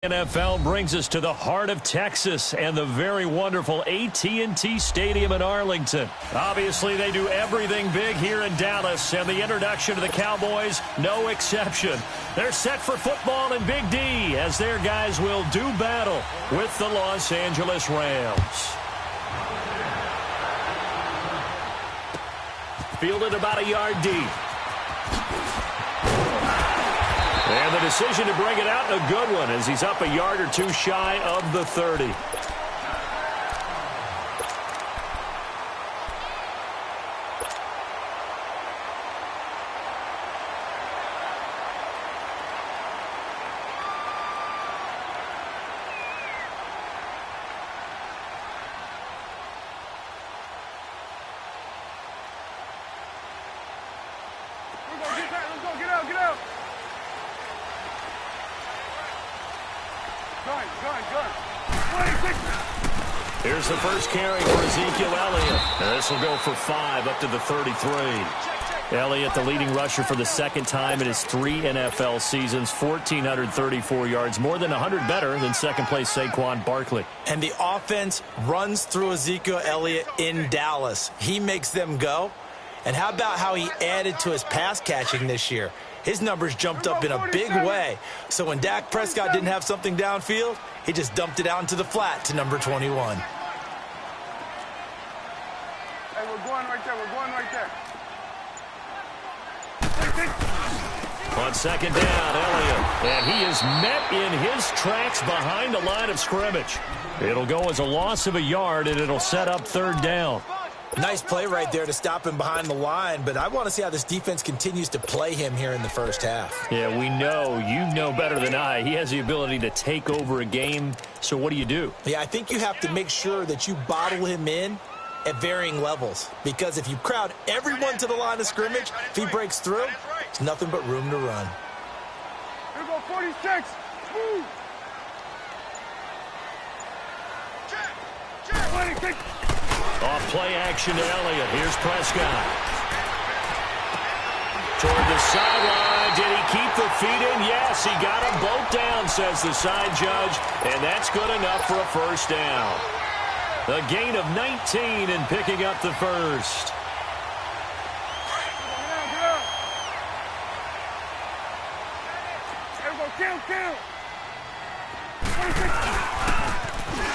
NFL brings us to the heart of Texas and the very wonderful AT&T Stadium in Arlington. Obviously, they do everything big here in Dallas, and the introduction to the Cowboys, no exception. They're set for football in Big D as their guys will do battle with the Los Angeles Rams. Fielded about a yard deep. And the decision to bring it out, a good one, as he's up a yard or two shy of the 30. Here's the first carry for Ezekiel Elliott. And this will go for 5 up to the 33. Elliott, the leading rusher for the second time in his 3 NFL seasons, 1,434 yards, more than 100 better than second-place Saquon Barkley. And the offense runs through Ezekiel Elliott in Dallas. He makes them go. And how about how he added to his pass catching this year? His numbers jumped up in a big way. So when Dak Prescott didn't have something downfield, he just dumped it out into the flat to number 21. Hey, we're going right there. We're going right there. On second down, Elliott. And he is met in his tracks behind the line of scrimmage. It'll go as a loss of a yard, and it'll set up third down. Nice play right there to stop him behind the line, but I want to see how this defense continues to play him here in the first half. Yeah, we know. You know better than I. He has the ability to take over a game, so what do? Yeah, I think you have to make sure that you bottle him in at varying levels, because if you crowd everyone to the line of scrimmage, if he breaks through, there's nothing but room to run. Here go 46. Woo. 26. Off play action to Elliott. Here's Prescott. Toward the sideline. Did he keep the feet in? Yes, he got them both down, says the side judge. And that's good enough for a first down. A gain of 19 and picking up the first. Kill.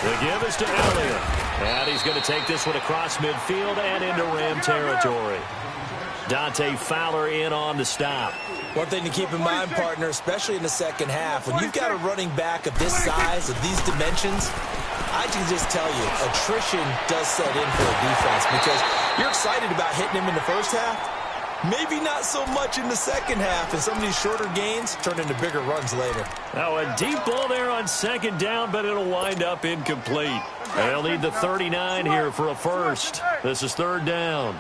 The give is to Elliott. And he's going to take this one across midfield and into Ram territory. Dante Fowler in on the stop. One thing to keep in mind, partner, especially in the second half, when you've got a running back of this size, of these dimensions, I can just tell you, attrition does set in for a defense, because you're excited about hitting him in the first half. Maybe not so much in the second half, and some of these shorter gains turn into bigger runs later. Now a deep ball there on second down, but it'll wind up incomplete. They'll need the 39 here for a first. This is third down.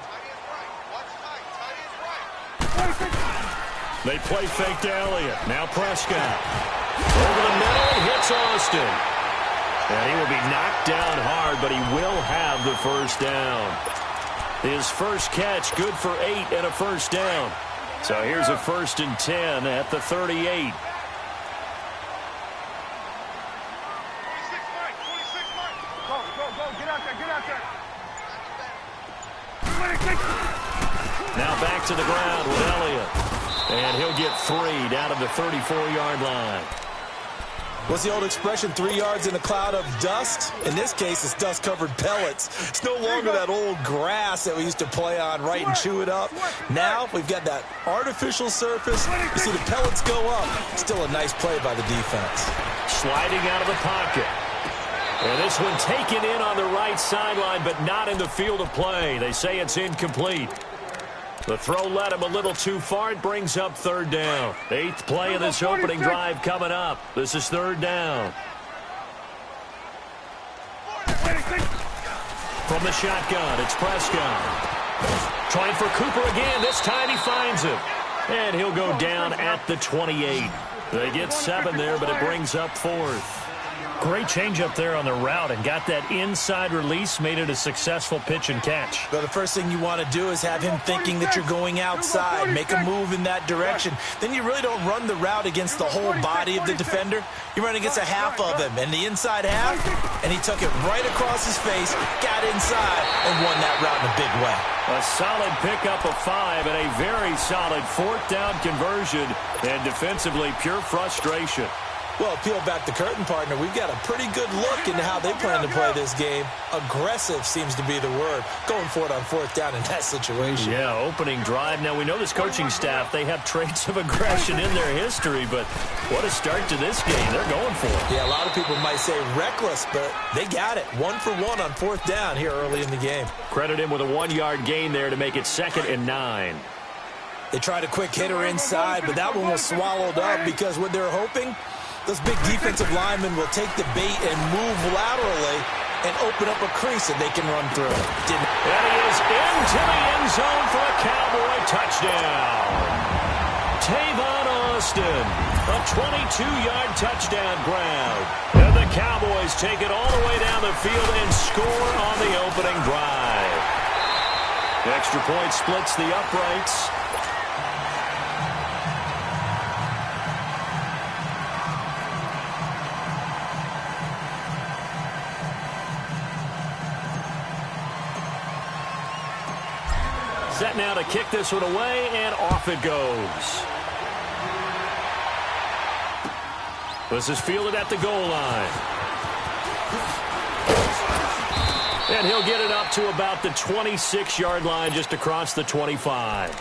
They play fake to Elliott. Now Prescott. Over the middle, hits Austin. And he will be knocked down hard, but he will have the first down. His first catch, good for 8 and a first down. So here's a 1st and 10 at the 38. Now back to the ground with Elliott. And he'll get 3 down to the 34-yard line. What's the old expression, 3 yards in a cloud of dust? In this case, it's dust-covered pellets. It's no longer that old grass that we used to play on, right, and chew it up. Now we've got that artificial surface. You see the pellets go up. Still a nice play by the defense. Sliding out of the pocket. And this one taken in on the right sideline, but not in the field of play. They say it's incomplete. The throw led him a little too far. It brings up third down. 8th play of this opening drive coming up. This is third down. From the shotgun, it's Prescott. Trying for Cooper again. This time he finds him. And he'll go down at the 28. They get 7 there, but it brings up 4th. Great change up there on the route and got that inside release, made it a successful pitch and catch. Well, the first thing you want to do is have him thinking that you're going outside, make a move in that direction. Then you really don't run the route against the whole body of the defender. You run against a half of him, and the inside half, and he took it right across his face, got inside, and won that route in a big way. A solid pickup of 5 and a very solid 4th down conversion, and defensively pure frustration. Well, peel back the curtain, partner. We've got a pretty good look into how they plan to play this game. Aggressive seems to be the word. Going for it on 4th down in that situation. Yeah, opening drive. Now, we know this coaching staff, they have traits of aggression in their history, but what a start to this game. They're going for it. Yeah, a lot of people might say reckless, but they got it. 1 for 1 on 4th down here early in the game. Credit him with a 1-yard gain there to make it 2nd and 9. They tried a quick hitter inside, but that one was swallowed up because what they're hoping, those big defensive linemen will take the bait and move laterally and open up a crease that they can run through. And he is into the end zone for a Cowboy touchdown. Tavon Austin, a 22-yard touchdown grab. And the Cowboys take it all the way down the field and score on the opening drive. The extra point splits the uprights. Set now to kick this one away, and off it goes. This is fielded at the goal line. And he'll get it up to about the 26-yard line, just across the 25.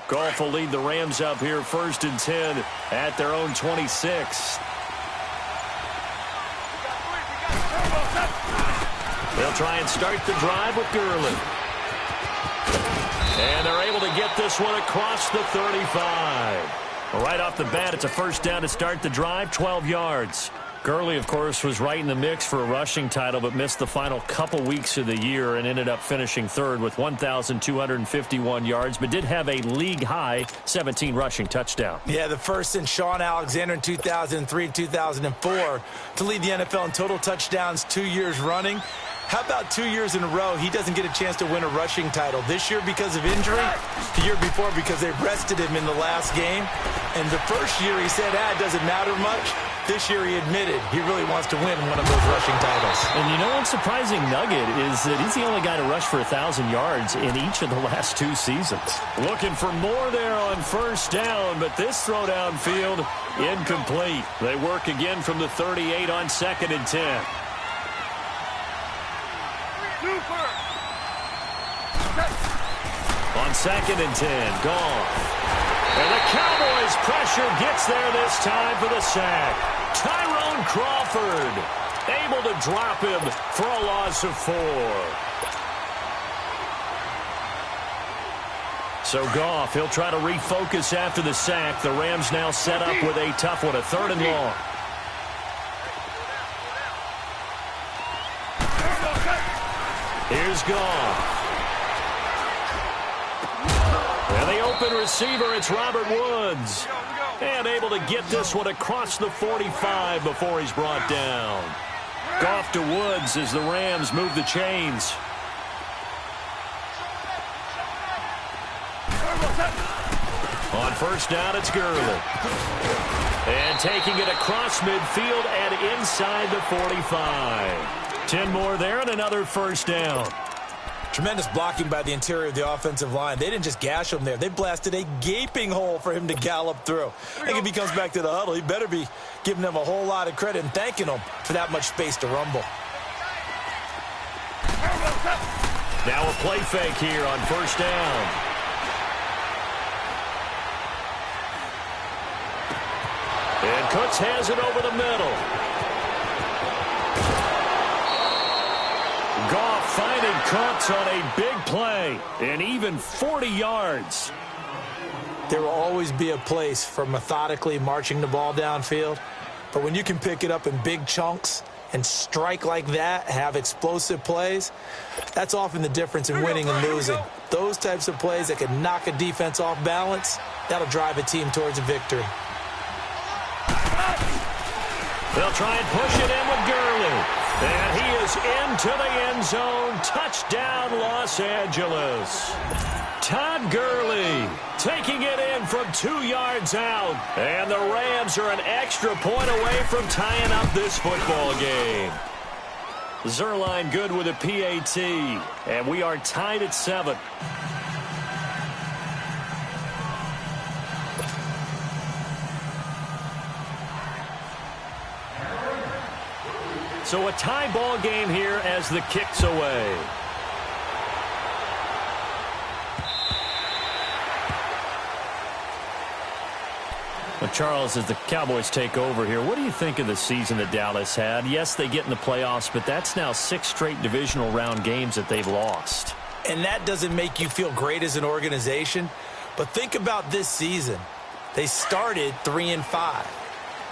Goff will lead the Rams up here 1st and 10 at their own 26. They'll try and start the drive with Gurley. And they're able to get this one across the 35. Right off the bat, it's a 1st down to start the drive, 12 yards. Gurley, of course, was right in the mix for a rushing title, but missed the final couple weeks of the year and ended up finishing 3rd with 1,251 yards, but did have a league-high 17 rushing touchdowns. Yeah, the first since Sean Alexander in 2003 and 2004 to lead the NFL in total touchdowns 2 years running. How about 2 years in a row he doesn't get a chance to win a rushing title? This year because of injury, the year before because they rested him in the last game. And the first year he said, it doesn't matter much. This year he admitted he really wants to win one of those rushing titles. And you know one surprising nugget is that he's the only guy to rush for 1,000 yards in each of the last 2 seasons. Looking for more there on 1st down, but this throw downfield incomplete. They work again from the 38 on 2nd and 10. On 2nd and 10, Goff. And the Cowboys' pressure gets there this time for the sack. Tyrone Crawford able to drop him for a loss of 4. So Goff, he'll try to refocus after the sack. The Rams now set up with a tough one, a 3rd and long. Here's Goff. And the open receiver, it's Robert Woods. And able to get this one across the 45 before he's brought down. Goff to Woods as the Rams move the chains. On 1st down, it's Gurley. And taking it across midfield and inside the 45. 10 more there and another 1st down. Tremendous blocking by the interior of the offensive line. They didn't just gash him there. They blasted a gaping hole for him to gallop through. I think if he comes back to the huddle, he better be giving them a whole lot of credit and thanking them for that much space to rumble. Now a play fake here on first down. And Cooks has it over the middle. Goff finding Cooks on a big play, and even 40 yards. There will always be a place for methodically marching the ball downfield, but when you can pick it up in big chunks and strike like that, have explosive plays, that's often the difference in winning and losing. Those types of plays that can knock a defense off balance, that'll drive a team towards a victory. They'll try and push it in with Gurley. And he is into the end zone. Touchdown, Los Angeles. Todd Gurley taking it in from 2 yards out. And the Rams are an extra point away from tying up this football game. Zerline good with a PAT. And we are tied at 7. So a tie ball game here as the kick's away. Well, Charles, as the Cowboys take over here, what do you think of the season that Dallas had? Yes, they get in the playoffs, but that's now 6 straight divisional round games that they've lost. And that doesn't make you feel great as an organization, but think about this season. They started 3-5,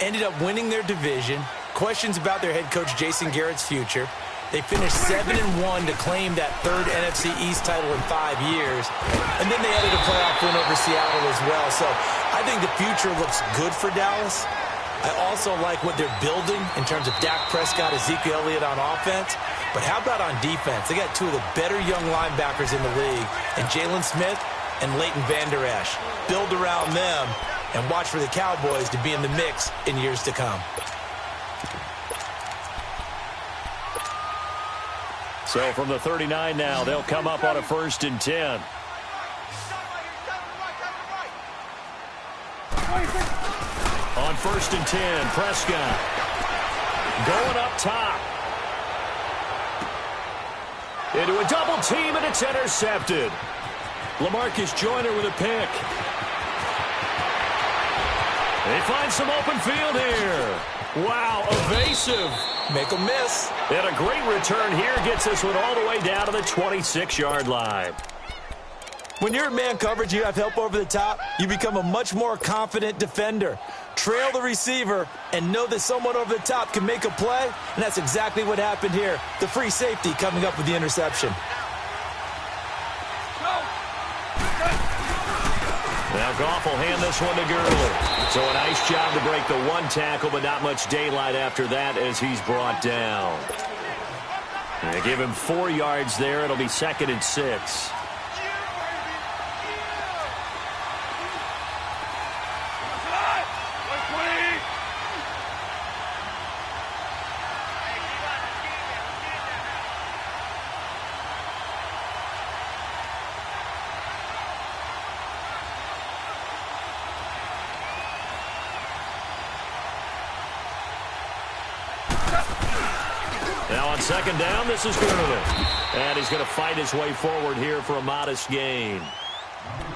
ended up winning their division. Questions about their head coach Jason Garrett's future. They finished 7-1 to claim that 3rd NFC East title in 5 years. And then they added a playoff win over Seattle as well. So I think the future looks good for Dallas. I also like what they're building in terms of Dak Prescott, Ezekiel Elliott on offense. But how about on defense? They got 2 of the better young linebackers in the league, and Jalen Smith and Leighton Vander Esch. Build around them and watch for the Cowboys to be in the mix in years to come. So from the 39 now, they'll come up on a 1st and 10. On 1st and 10, Prescott going up top. Into a double team, and it's intercepted. LaMarcus Joyner with a pick. They find some open field here. Wow, evasive. Make them miss. And a great return here gets this one all the way down to the 26-yard line. When you're in man coverage, you have help over the top, you become a much more confident defender. Trail the receiver and know that someone over the top can make a play, and that's exactly what happened here. The free safety coming up with the interception. Now Goff will hand this one to Gurley. So a nice job to break the 1 tackle, but not much daylight after that as he's brought down. And they give him 4 yards there. It'll be 2nd and 6. Now on 2nd down, this is Gurley. And he's going to fight his way forward here for a modest gain.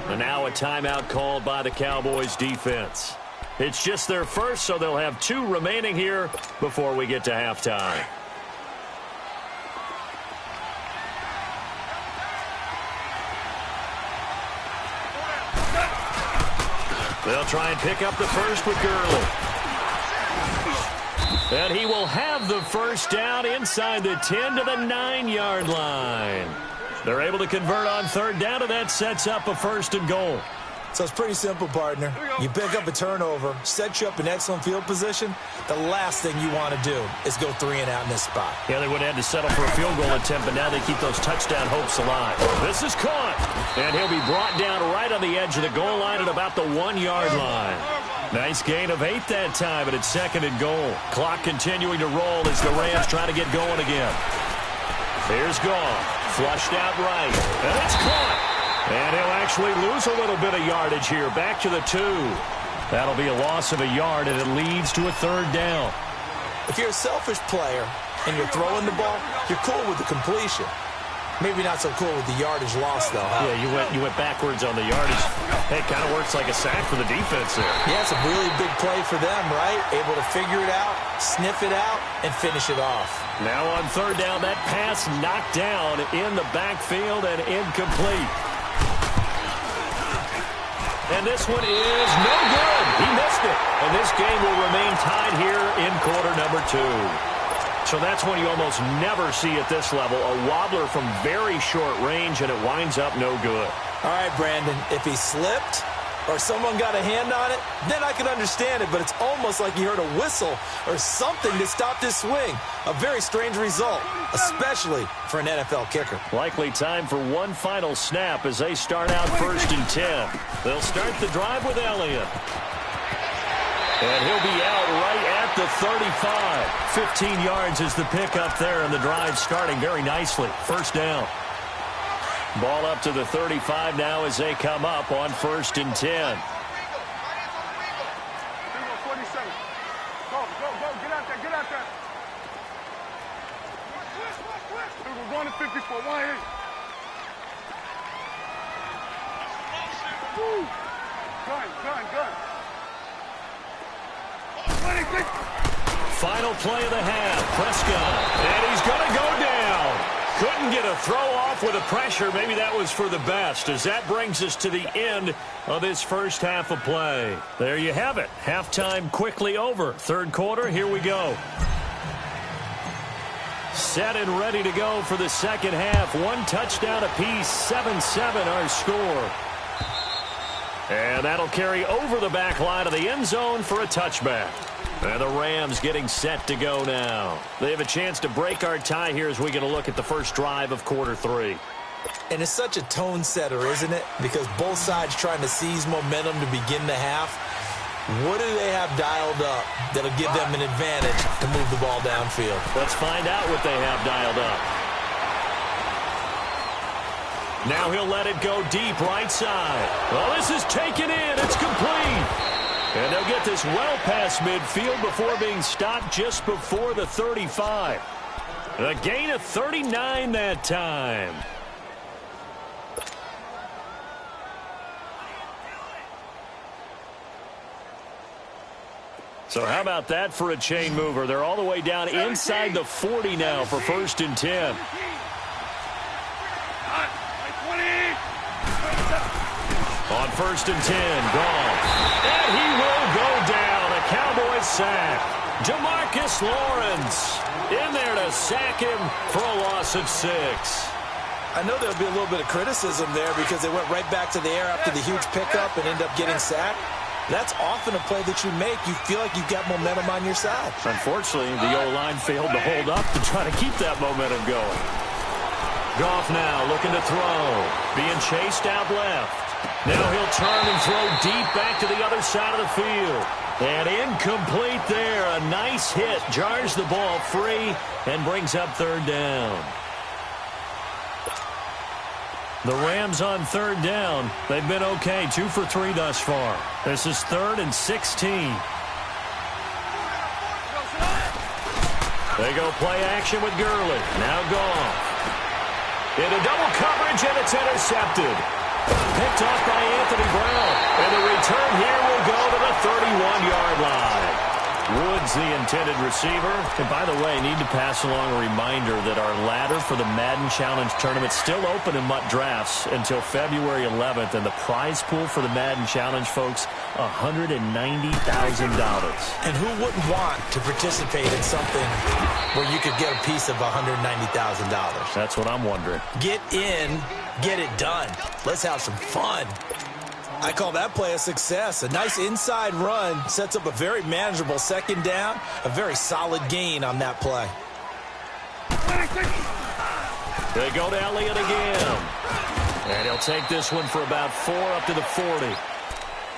And now a timeout called by the Cowboys defense. It's just their first, so they'll have 2 remaining here before we get to halftime. They'll try and pick up the first with Gurley. And he will have the first down inside the 10 to the 9-yard line. They're able to convert on 3rd down, and that sets up a 1st and goal. So it's pretty simple, partner. You pick up a turnover, set you up in excellent field position. The last thing you want to do is go 3 and out in this spot. Yeah, they would have had to settle for a field goal attempt, but now they keep those touchdown hopes alive. This is caught, and he'll be brought down right on the edge of the goal line at about the 1-yard line. Nice gain of 8 that time, but it's 2nd and goal. Clock continuing to roll as the Rams try to get going again. Here's Goff, flushed out right, and it's caught. And he'll actually lose a little bit of yardage here, back to the 2. That'll be a loss of a yard, and it leads to a 3rd down. If you're a selfish player and you're throwing the ball, you're cool with the completion. Maybe not so cool with the yardage loss, though. Huh? Yeah, you went backwards on the yardage. Hey, kind of works like a sack for the defense there. Yeah, it's a really big play for them, right? Able to figure it out, sniff it out, and finish it off. Now on third down, that pass knocked down in the backfield and incomplete. And this one is no good. He missed it. And this game will remain tied here in quarter number 2. So that's one you almost never see at this level. A wobbler from very short range, and it winds up no good. All right, Brandon, if he slipped or someone got a hand on it, then I can understand it. But it's almost like he heard a whistle or something to stop this swing. A very strange result, especially for an NFL kicker. Likely time for one final snap as they start out 1st and 10. They'll start the drive with Elliott. And he'll be out right at the 35. 15 yards is the pickup there, and the drive starting very nicely. First down. Ball up to the 35 now as they come up on 1st and 10. Go, get out there, get out there. We're going to 54, 1-8. Gun. Final play of the half. Prescott. And he's going to go down. Couldn't get a throw off with the pressure. Maybe that was for the best, as that brings us to the end of this first half of play. There you have it. Halftime quickly over. Third quarter, here we go. Set and ready to go for the second half. One touchdown apiece. 7-7 our score. And that'll carry over the back line of the end zone for a touchback. And the Rams getting set to go now. They have a chance to break our tie here as we get a look at the first drive of quarter 3. And it's such a tone setter, isn't it? Because both sides trying to seize momentum to begin the half. What do they have dialed up that'll give them an advantage to move the ball downfield? Let's find out what they have dialed up. Now he'll let it go deep right side. Well, this is taken in. It's complete. And they'll get this well past midfield before being stopped just before the 35. A gain of 39 that time. So how about that for a chain mover? They're all the way down inside the 40 now for 1st and 10. On 1st and 10, gone. And he will go down. A Cowboys sack. Jamarcus Lawrence in there to sack him for a loss of 6. I know there'll be a little bit of criticism there because they went right back to the air after the huge pickup and end up getting sacked. That's often a play that you make. You feel like you've got momentum on your side. Unfortunately, the O-line failed to hold up to try to keep that momentum going. Goff now looking to throw. Being chased out left. Now he'll turn and throw deep back to the other side of the field. And incomplete there. A nice hit. Jars the ball free and brings up third down. The Rams on third down. They've been okay. 2 for 3 thus far. This is 3rd and 16. They go play action with Gurley. Now Goff. Into double coverage, and it's intercepted. Picked off by Anthony Brown. And the return here will go to the 31-yard line. Woods, the intended receiver. And by the way, need to pass along a reminder that our ladder for the Madden Challenge tournament still open in MUT Drafts until February 11th. And the prize pool for the Madden Challenge, folks, $190,000. And who wouldn't want to participate in something where you could get a piece of $190,000? That's what I'm wondering. Get in, get it done. Let's have some fun. I call that play a success. A nice inside run sets up a very manageable second down. A very solid gain on that play. They go to Elliott again. And he'll take this one for about 4 up to the 40.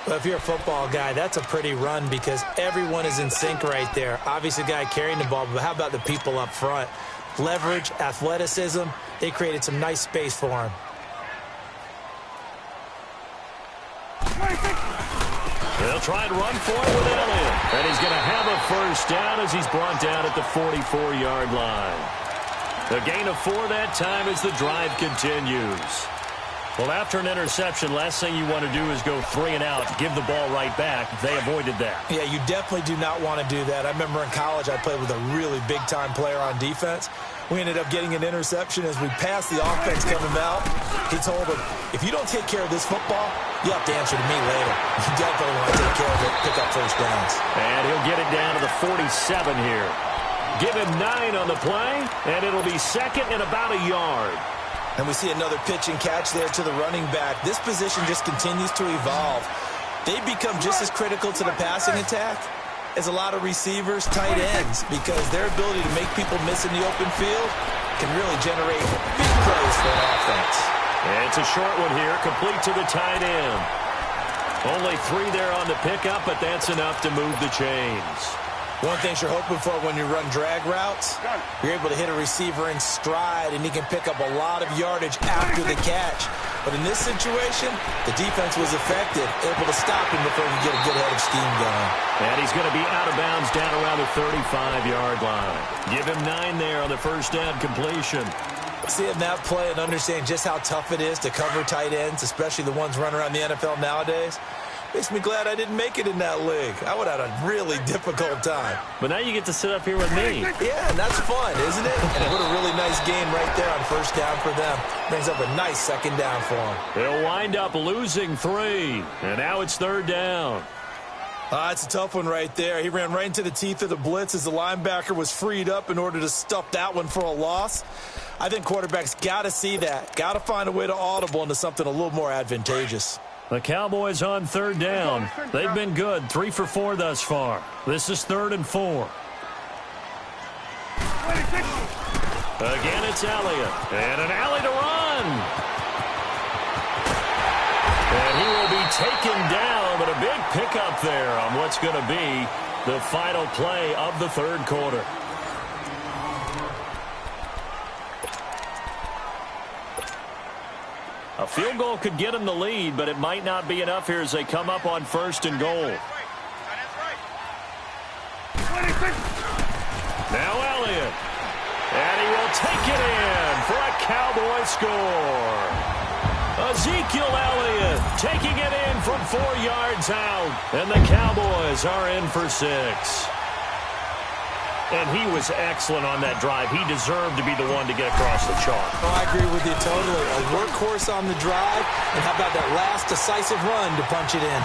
Well, if you're a football guy, that's a pretty run because everyone is in sync right there. Obviously, the guy carrying the ball, but how about the people up front? Leverage, athleticism, they created some nice space for him. They'll try and run for it with Elliott. And he's going to have a first down as he's brought down at the 44-yard line. A gain of 4 that time as the drive continues. Well, after an interception, last thing you want to do is go 3 and out, give the ball right back. They avoided that. Yeah, you definitely do not want to do that. I remember in college I played with a really big-time player on defense. We ended up getting an interception as we passed the offense coming out. He told him, if you don't take care of this football, you have to answer to me later. You definitely want to take care of it, pick up first downs. And he'll get it down to the 47 here. Give him 9 on the play, and it'll be second and about a yard. And we see another pitch and catch there to the running back. This position just continues to evolve. They become just as critical to the passing attack as a lot of receivers, tight ends, because their ability to make people miss in the open field can really generate big plays for an offense. And it's a short one here, complete to the tight end. Only 3 there on the pickup, but that's enough to move the chains. One thing you're hoping for when you run drag routes, you're able to hit a receiver in stride, and he can pick up a lot of yardage after the catch. But in this situation, the defense was effective, able to stop him before he could get a good head of steam going. And he's going to be out of bounds down around the 35-yard line. Give him 9 there on the first down completion. Seeing that play and understanding just how tough it is to cover tight ends, especially the ones running around the NFL nowadays, makes me glad I didn't make it in that league. I would have had a really difficult time. But now you get to sit up here with me. Yeah, and that's fun, isn't it? And what a really nice game right there on first down for them. Brings up a nice second down for them. They'll wind up losing 3. And now it's third down. It's a tough one right there. He ran right into the teeth of the blitz as the linebacker was freed up in order to stuff that one for a loss. I think quarterbacks got to see that. Got to find a way to audible into something a little more advantageous. The Cowboys on third down. They've been good, 3 for 4 thus far. This is 3rd and 4. Again, it's Elliott. And an alley to run. And he will be taken down, but a big pickup there on what's going to be the final play of the third quarter. A field goal could get him the lead, but it might not be enough here as they come up on 1st and goal. Now Elliott. And he will take it in for a Cowboy score. Ezekiel Elliott taking it in from 4 yards out. And the Cowboys are in for 6. And he was excellent on that drive. He deserved to be the one to get across the chalk. Oh, I agree with you totally. A workhorse on the drive, and how about that last decisive run to punch it in?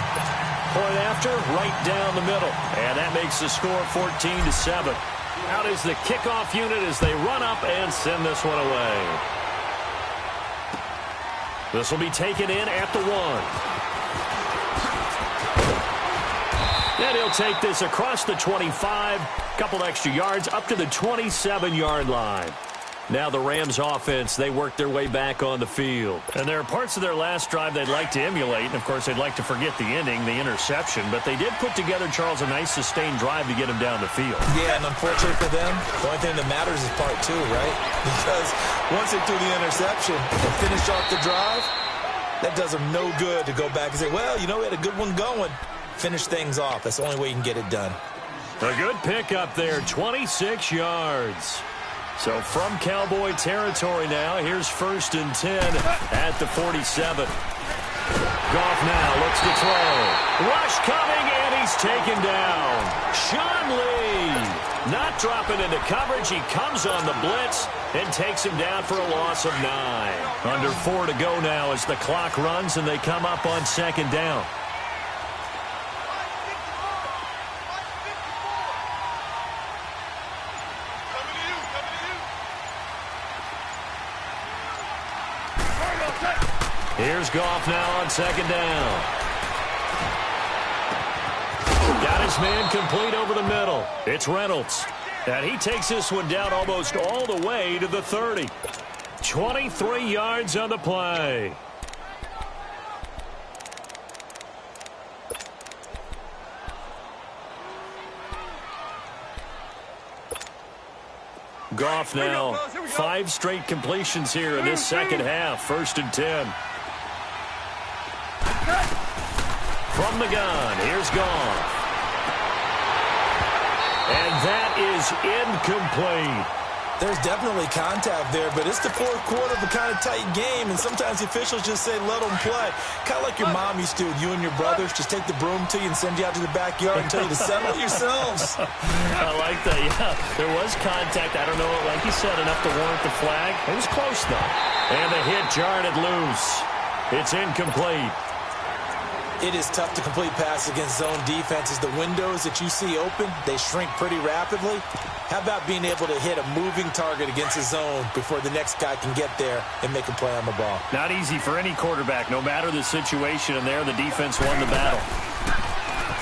Point after, right down the middle. And that makes the score 14-7. Out is the kickoff unit as they run up and send this one away. This will be taken in at the 1. And he'll take this across the 25, couple extra yards, up to the 27-yard line. Now the Rams offense, they work their way back on the field. And there are parts of their last drive they'd like to emulate. And, of course, they'd like to forget the ending, the interception. But they did put together, Charles, a nice sustained drive to get him down the field. Yeah, and unfortunately for them, the only thing that matters is part 2, right? Because once they threw the interception and finished off the drive, that does them no good to go back and say, well, you know, we had a good one going. Finish things off. That's the only way you can get it done. A good pickup there, 26 yards. So from Cowboy territory now, here's 1st and 10 at the 47. Goff now looks to throw. Rush coming, and he's taken down. Sean Lee not dropping into coverage. He comes on the blitz and takes him down for a loss of 9. Under 4 to go now as the clock runs, and they come up on 2nd down. Here's Goff now on 2nd down. Got his man complete over the middle. It's Reynolds. And he takes this one down almost all the way to the 30. 23 yards on the play. Goff now, 5 straight completions here in this second half. 1st and 10. From the gun, here's Goff. And that is incomplete. There's definitely contact there, but it's the fourth quarter of a kind of tight game, and sometimes the officials just say, let them play. Kind of like your mom used to with you and your brothers. Just take the broom to you and send you out to the backyard and tell you to settle it yourselves. I like that, yeah. There was contact. I don't know, like you said, enough to warrant the flag. It was close, though. And the hit jarred it loose. It's incomplete. It is tough to complete passes against zone defenses. The windows that you see open, they shrink pretty rapidly. How about being able to hit a moving target against a zone before the next guy can get there and make a play on the ball? Not easy for any quarterback, no matter the situation. And there, the defense won the battle.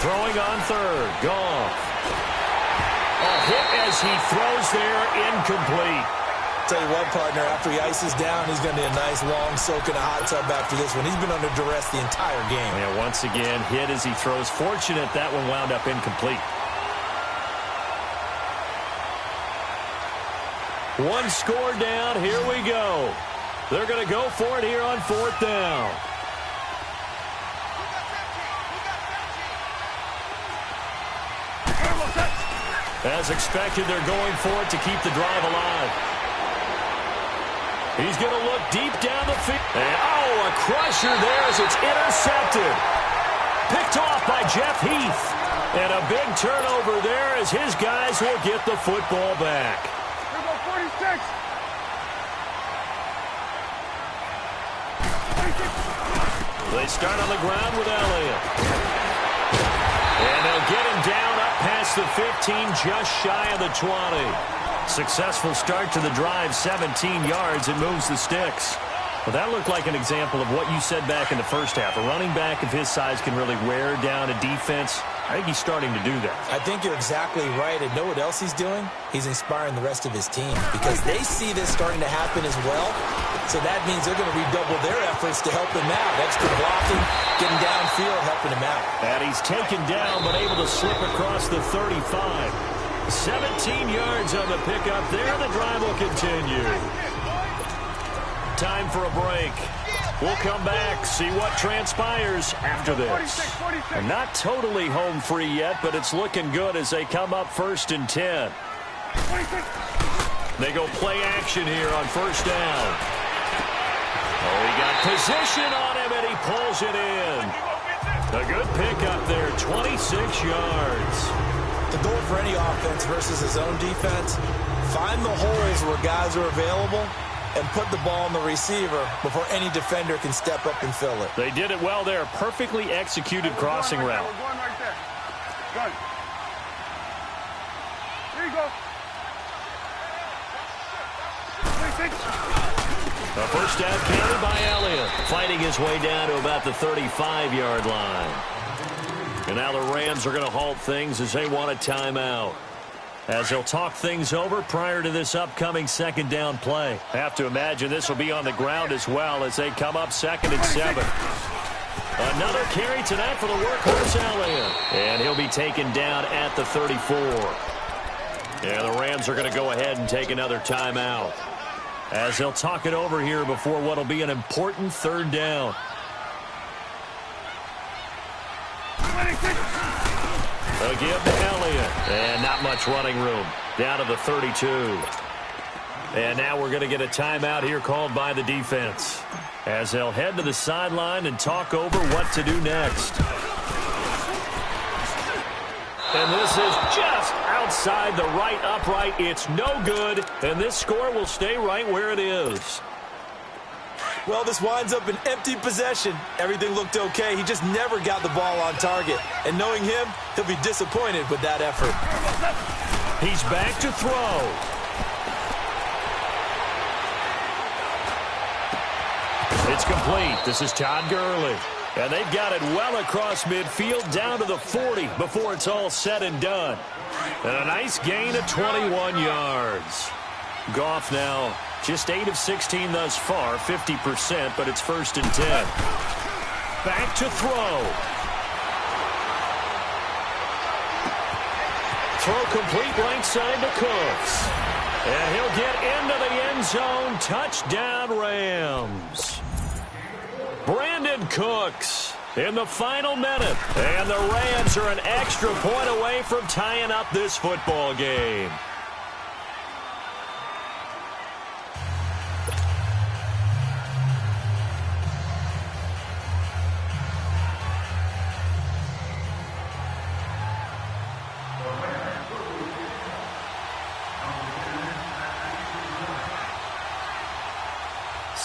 Throwing on third. Goff. A hit as he throws there, incomplete. Tell you what, partner, after he ices down, he's going to need a nice long soak in a hot tub after this one. He's been under duress the entire game. Yeah, once again, hit as he throws. Fortunate that one wound up incomplete. One score down. Here we go. They're going to go for it here on fourth down. As expected, they're going for it to keep the drive alive. He's going to look deep down the field. And, oh, a crusher there as it's intercepted. Picked off by Jeff Heath. And a big turnover there as his guys will get the football back. Here go 46. 46. They start on the ground with Elliott. And they'll get him down up past the 15, just shy of the 20. Successful start to the drive, 17 yards, and moves the sticks. Well, that looked like an example of what you said back in the first half. A running back of his size can really wear down a defense. I think he's starting to do that. I think you're exactly right. And know what else he's doing? He's inspiring the rest of his team because they see this starting to happen as well. So that means they're going to redouble their efforts to help him out. Extra blocking, getting downfield, helping him out. And he's taken down but able to slip across the 35. 17 yards on the pickup there. The drive will continue. Time for a break. We'll come back, see what transpires after this. And not totally home free yet, but it's looking good as they come up 1st and 10. They go play action here on first down. Oh, he got position on him, and he pulls it in. A good pickup there, 26 yards. The goal for any offense versus his own defense, find the holes where guys are available and put the ball on the receiver before any defender can step up and fill it. They did it well there. Perfectly executed crossing route. We're going right there. Good. Here you go. 26. A first down carry by Elliott. Fighting his way down to about the 35-yard line. And now the Rams are going to halt things as they want a timeout. As they'll talk things over prior to this upcoming second down play. Have to imagine this will be on the ground as well as they come up 2nd and 7. Another carry tonight for the workhorse Elliott. And he'll be taken down at the 34. And the Rams are going to go ahead and take another timeout. As they'll talk it over here before what will be an important 3rd down. Again to Elliott. And not much running room. Down to the 32. And now we're going to get a timeout here called by the defense. As they'll head to the sideline and talk over what to do next. And this is just outside the right upright. It's no good. And this score will stay right where it is. Well, this winds up an empty possession. Everything looked okay. He just never got the ball on target. And knowing him, he'll be disappointed with that effort. He's back to throw. It's complete. This is Todd Gurley. And they've got it well across midfield down to the 40 before it's all said and done. And a nice gain of 21 yards. Goff now just 8 of 16 thus far, 50%, but it's 1st and 10. Back to throw. Throw complete right side to Cooks. And he'll get into the end zone. Touchdown, Rams. Brandon Cooks in the final minute. And the Rams are an extra point away from tying up this football game.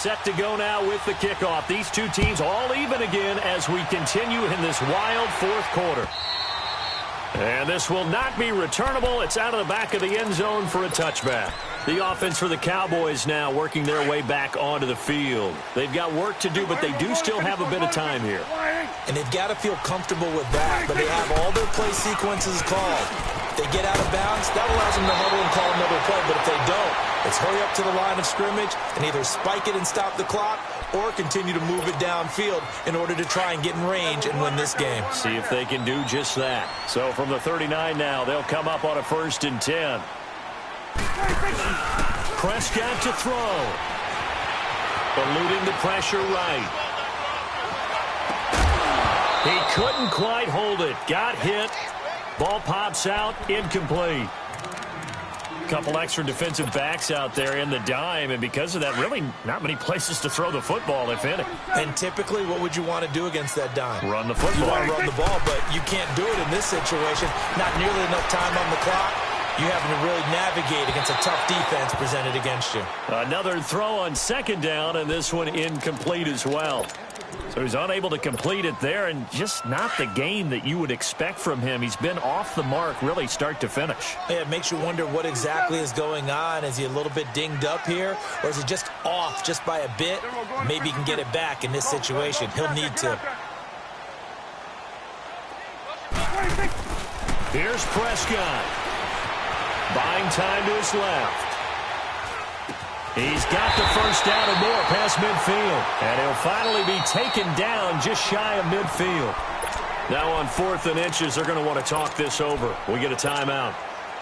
set to go now with the kickoff. These two teams all even again as we continue in this wild fourth quarter. And this will not be returnable. It's out of the back of the end zone for a touchback. The offense for the Cowboys now working their way back onto the field. They've got work to do, but they do still have a bit of time here. And they've got to feel comfortable with that, but they have all their play sequences called. If they get out of bounds, that allows them to huddle and call another play, but if they don't, it's hurry up to the line of scrimmage and either spike it and stop the clock or continue to move it downfield in order to try and get in range and win this game. See if they can do just that. So from the 39 now, they'll come up on a 1st and 10. Prescott to throw. Eluding the pressure right. He couldn't quite hold it. Got hit. Ball pops out. Incomplete. Couple extra defensive backs out there in the dime, and because of that, really not many places to throw the football, if any. And typically, what would you want to do against that dime? Run the football. You want to run the ball, but you can't do it in this situation. Not nearly enough time on the clock. You having to really navigate against a tough defense presented against you. Another throw on 2nd down, and this one incomplete as well. So he's unable to complete it there, and just not the game that you would expect from him. He's been off the mark really start to finish. Yeah, it makes you wonder what exactly is going on. Is he a little bit dinged up here, or is he just off just by a bit? Maybe he can get it back in this situation. He'll need to. Here's Prescott. Buying time to his left. He's got the first down and more past midfield. And he'll finally be taken down just shy of midfield. Now on 4th and inches, they're going to want to talk this over. We get a timeout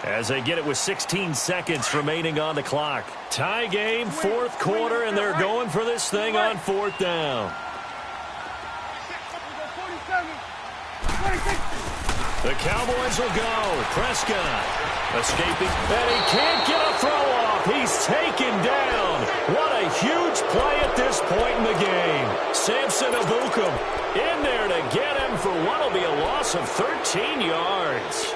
as they get it with 16 seconds remaining on the clock. Tie game, 4th quarter, and they're going for this thing on 4th down. The Cowboys will go. Prescott escaping, and he can't get a throw off. He's taken down. What a huge play at this point in the game. Samson Abukum in there to get him for what will be a loss of 13 yards.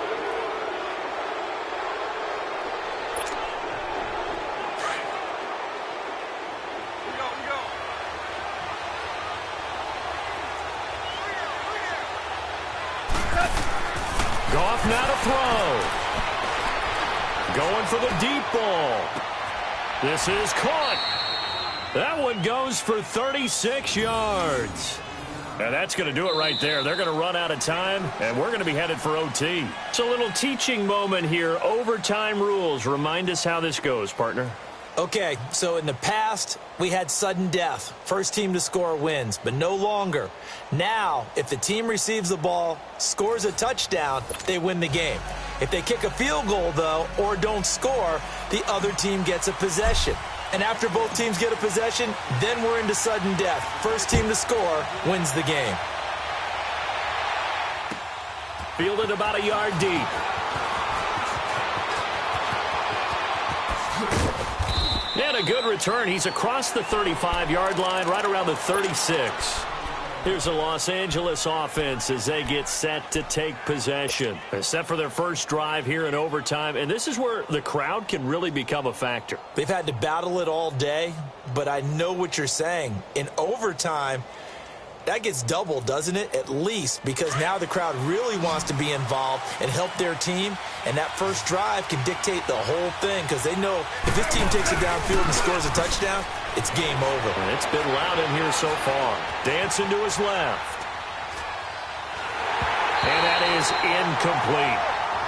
Goff now to throw. Going for the deep ball. This is caught. That one goes for 36 yards. And that's going to do it right there. They're going to run out of time, and we're going to be headed for OT. It's a little teaching moment here. Overtime rules. Remind us how this goes, partner. Okay, so in the past, we had sudden death. First team to score wins, but no longer. Now, if the team receives the ball, scores a touchdown, they win the game. If they kick a field goal, though, or don't score, the other team gets a possession. And after both teams get a possession, then we're into sudden death. First team to score wins the game. Fielded about a yard deep. And a good return. He's across the 35-yard line, right around the 36. Here's the Los Angeles offense as they get set to take possession. They're set for their first drive here in overtime, and this is where the crowd can really become a factor. They've had to battle it all day, but I know what you're saying. In overtime, that gets doubled, doesn't it? At least, because now the crowd really wants to be involved and help their team, and that first drive can dictate the whole thing because they know if this team takes it downfield and scores a touchdown, it's game over. And it's been loud in here so far. Dancing to his left. And that is incomplete.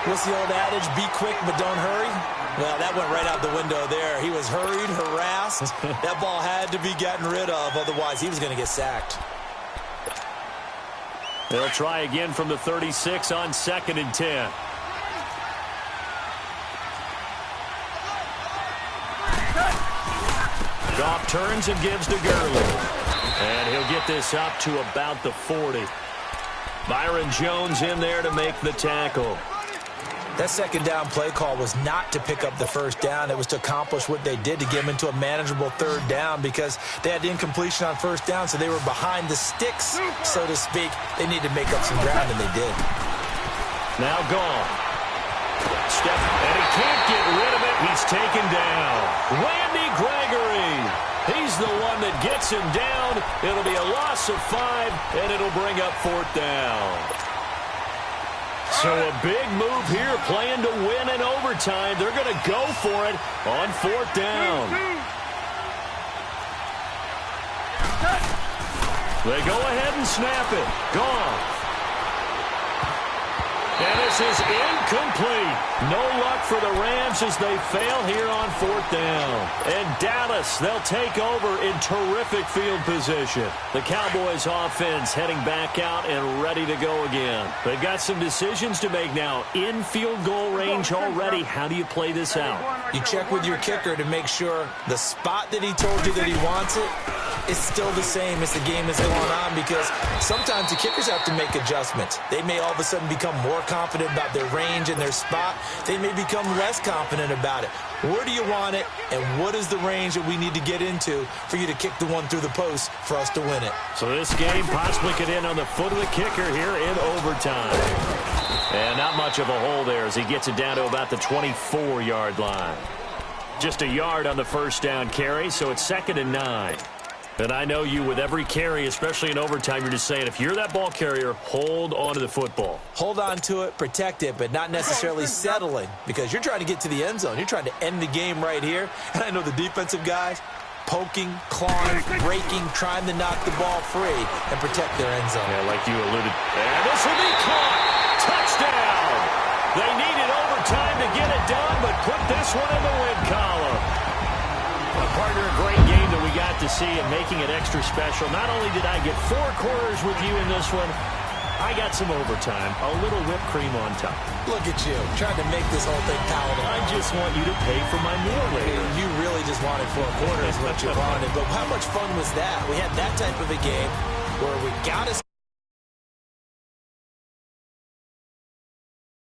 What's the old adage? Be quick, but don't hurry? Well, that went right out the window there. He was hurried, harassed. That ball had to be gotten rid of, otherwise he was going to get sacked. They'll try again from the 36 on 2nd and 10. Goff turns and gives to Gurley. And he'll get this up to about the 40. Byron Jones in there to make the tackle. That second down play call was not to pick up the first down. It was to accomplish what they did to get them into a manageable 3rd down because they had incompletion on 1st down, so they were behind the sticks, so to speak. They needed to make up some ground, and they did. Now Goff. And he can't get rid of it. He's taken down. Randy Gregory. He's the one that gets him down. It'll be a loss of 5, and it'll bring up 4th down. So a big move here, playing to win in overtime. They're going to go for it on 4th down. They go ahead and snap it. Gone. And this is incomplete. No luck for the Rams as they fail here on 4th down. And Dallas, they'll take over in terrific field position. The Cowboys offense heading back out and ready to go again. They've got some decisions to make now. In field goal range already. How do you play this out? You check with your kicker to make sure the spot that he told you that he wants it is still the same as the game is going on, because sometimes the kickers have to make adjustments. They may all of a sudden become more confident about their range and their spot. They may become less confident about it. Where do you want it, and what is the range that we need to get into for you to kick the one through the post for us to win it? So this game possibly could end on the foot of the kicker here in overtime. And not much of a hole there as he gets it down to about the 24-yard line. Just a yard on the first down carry, so it's 2nd and 9. And I know you, with every carry, especially in overtime, you're just saying, if you're that ball carrier, hold on to the football. Hold on to it, protect it, but not necessarily settling, because you're trying to get to the end zone. You're trying to end the game right here. And I know the defensive guys poking, clawing, breaking, trying to knock the ball free and protect their end zone. Yeah, like you alluded. And this will be caught. Touchdown. They needed overtime to get it done, but put this one in the win column. Partner, a great game that we got to see and making it extra special. Not only did I get 4 quarters with you in this one, I got some overtime, a little whipped cream on top. Look at you, trying to make this whole thing palatable. I just want you to pay for my meal later. You really just wanted 4 quarters, what you wanted. But how much fun was that? We had that type of a game where we got to